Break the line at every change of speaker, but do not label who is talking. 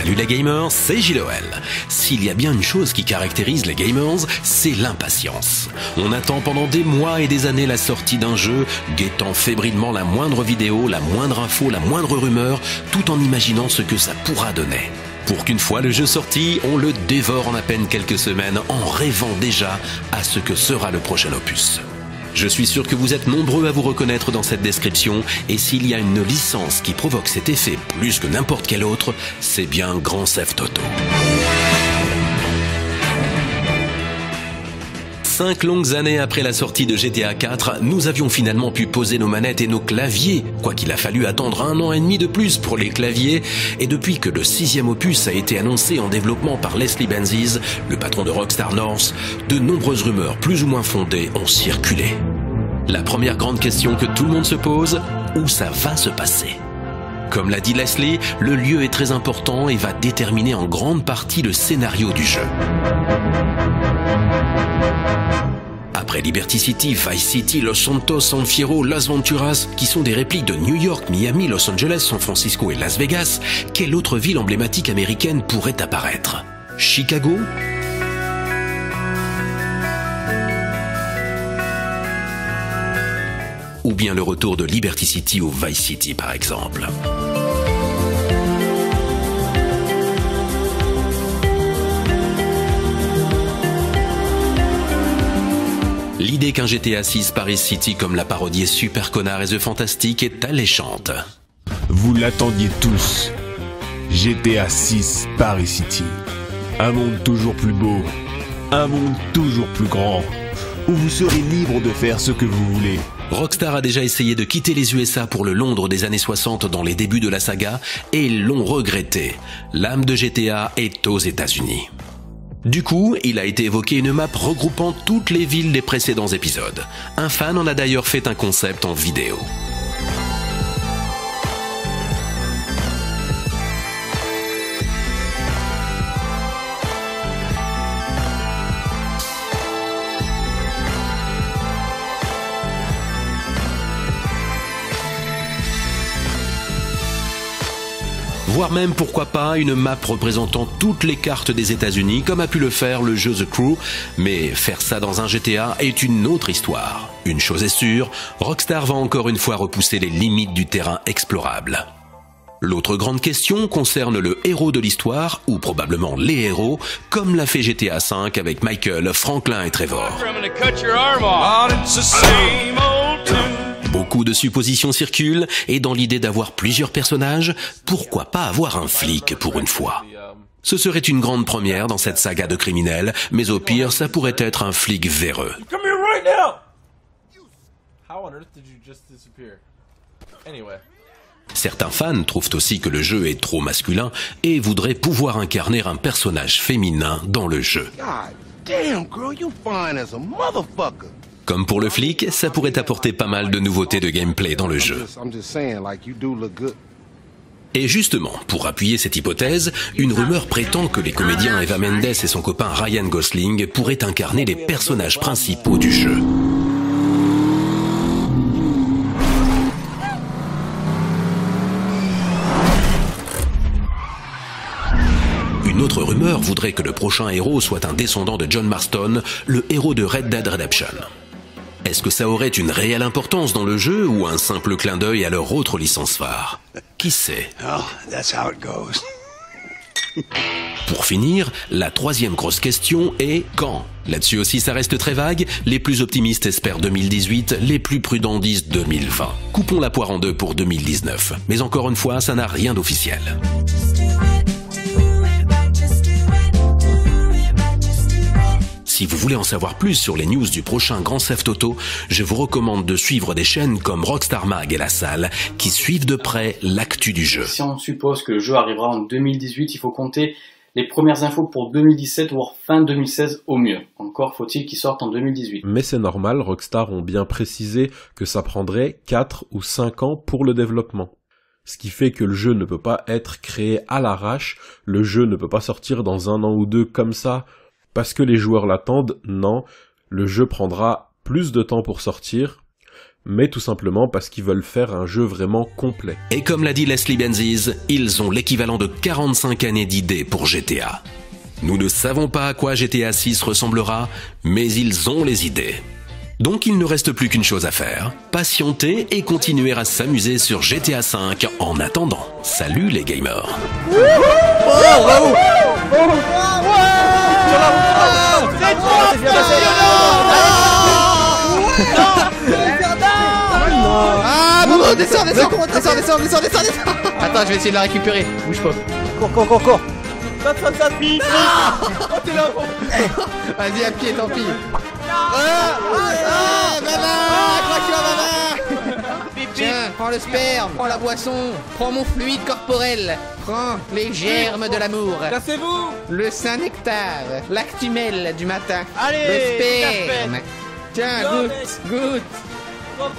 Salut les gamers, c'est JLOL. S'il y a bien une chose qui caractérise les gamers, c'est l'impatience. On attend pendant des mois et des années la sortie d'un jeu, guettant fébrilement la moindre vidéo, la moindre info, la moindre rumeur, tout en imaginant ce que ça pourra donner. Pour qu'une fois le jeu sorti, on le dévore en à peine quelques semaines en rêvant déjà à ce que sera le prochain opus. Je suis sûr que vous êtes nombreux à vous reconnaître dans cette description, et s'il y a une licence qui provoque cet effet plus que n'importe quel autre, c'est bien Grand Theft Auto. 5 longues années après la sortie de GTA 4, nous avions finalement pu poser nos manettes et nos claviers, quoiqu'il a fallu attendre 1 an et demi de plus pour les claviers, et depuis que le 6e opus a été annoncé en développement par Leslie Benzies, le patron de Rockstar North, de nombreuses rumeurs plus ou moins fondées ont circulé. La première grande question que tout le monde se pose, où ça va se passer ? Comme l'a dit Leslie, le lieu est très important et va déterminer en grande partie le scénario du jeu. Après Liberty City, Vice City, Los Santos, San Fierro, Las Venturas, qui sont des répliques de New York, Miami, Los Angeles, San Francisco et Las Vegas, quelle autre ville emblématique américaine pourrait apparaître ? Chicago ? Ou bien le retour de Liberty City ou Vice City par exemple. L'idée qu'un GTA 6 Paris City comme l'a parodié Super Connard et The Fantastic est alléchante.
Vous l'attendiez tous. GTA 6 Paris City. Un monde toujours plus beau. Un monde toujours plus grand. Où vous serez libre de faire ce que vous voulez.
Rockstar a déjà essayé de quitter les USA pour le Londres des années 60 dans les débuts de la saga et ils l'ont regretté. L'âme de GTA est aux États-Unis. Du coup, il a été évoqué une map regroupant toutes les villes des précédents épisodes. Un fan en a d'ailleurs fait un concept en vidéo. Voire même, pourquoi pas, une map représentant toutes les cartes des États-Unis, comme a pu le faire le jeu The Crew, mais faire ça dans un GTA est une autre histoire. Une chose est sûre, Rockstar va encore une fois repousser les limites du terrain explorable. L'autre grande question concerne le héros de l'histoire, ou probablement les héros, comme l'a fait GTA V avec Michael, Franklin et Trevor. Beaucoup de suppositions circulent, et dans l'idée d'avoir plusieurs personnages, pourquoi pas avoir un flic pour une fois ? Ce serait une grande première dans cette saga de criminels, mais au pire, ça pourrait être un flic véreux. Certains fans trouvent aussi que le jeu est trop masculin et voudraient pouvoir incarner un personnage féminin dans le jeu. Comme pour le flic, ça pourrait apporter pas mal de nouveautés de gameplay dans le jeu. Et justement, pour appuyer cette hypothèse, une rumeur prétend que les comédiens Eva Mendes et son copain Ryan Gosling pourraient incarner les personnages principaux du jeu. Une autre rumeur voudrait que le prochain héros soit un descendant de John Marston, le héros de Red Dead Redemption. Est-ce que ça aurait une réelle importance dans le jeu ou un simple clin d'œil à leur autre licence phare ? Qui sait ? Pour finir, la troisième grosse question est quand ? Là-dessus aussi ça reste très vague, les plus optimistes espèrent 2018, les plus prudents disent 2020. Coupons la poire en deux pour 2019, mais encore une fois, ça n'a rien d'officiel. Si vous voulez en savoir plus sur les news du prochain Grand Theft Auto, je vous recommande de suivre des chaînes comme Rockstar Mag et La Salle, qui suivent de près l'actu du jeu.
Si on suppose que le jeu arrivera en 2018, il faut compter les premières infos pour 2017, voire fin 2016 au mieux. Encore faut-il qu'il sorte en 2018.
Mais c'est normal, Rockstar ont bien précisé que ça prendrait 4 ou 5 ans pour le développement. Ce qui fait que le jeu ne peut pas être créé à l'arrache, le jeu ne peut pas sortir dans 1 an ou 2 comme ça, parce que les joueurs l'attendent. Non, le jeu prendra plus de temps pour sortir, mais tout simplement parce qu'ils veulent faire un jeu vraiment complet.
Et comme l'a dit Leslie Benzies, ils ont l'équivalent de 45 années d'idées pour GTA. Nous ne savons pas à quoi GTA 6 ressemblera, mais ils ont les idées. Donc il ne reste plus qu'une chose à faire, patienter et continuer à s'amuser sur GTA 5 en attendant. Salut les gamers.
Ah bon, descends. Attends, je vais essayer de la récupérer. Bouge pas.
Cours.
Vas-y, à pied, tant pis. Tiens, prends le sperme, prends la boisson, prends mon fluide corporel, prends les germes de l'amour.
Cassez-vous.
Le saint nectar, l'actimel du matin.
Allez,
le sperme. Tiens, goûte.
Hop.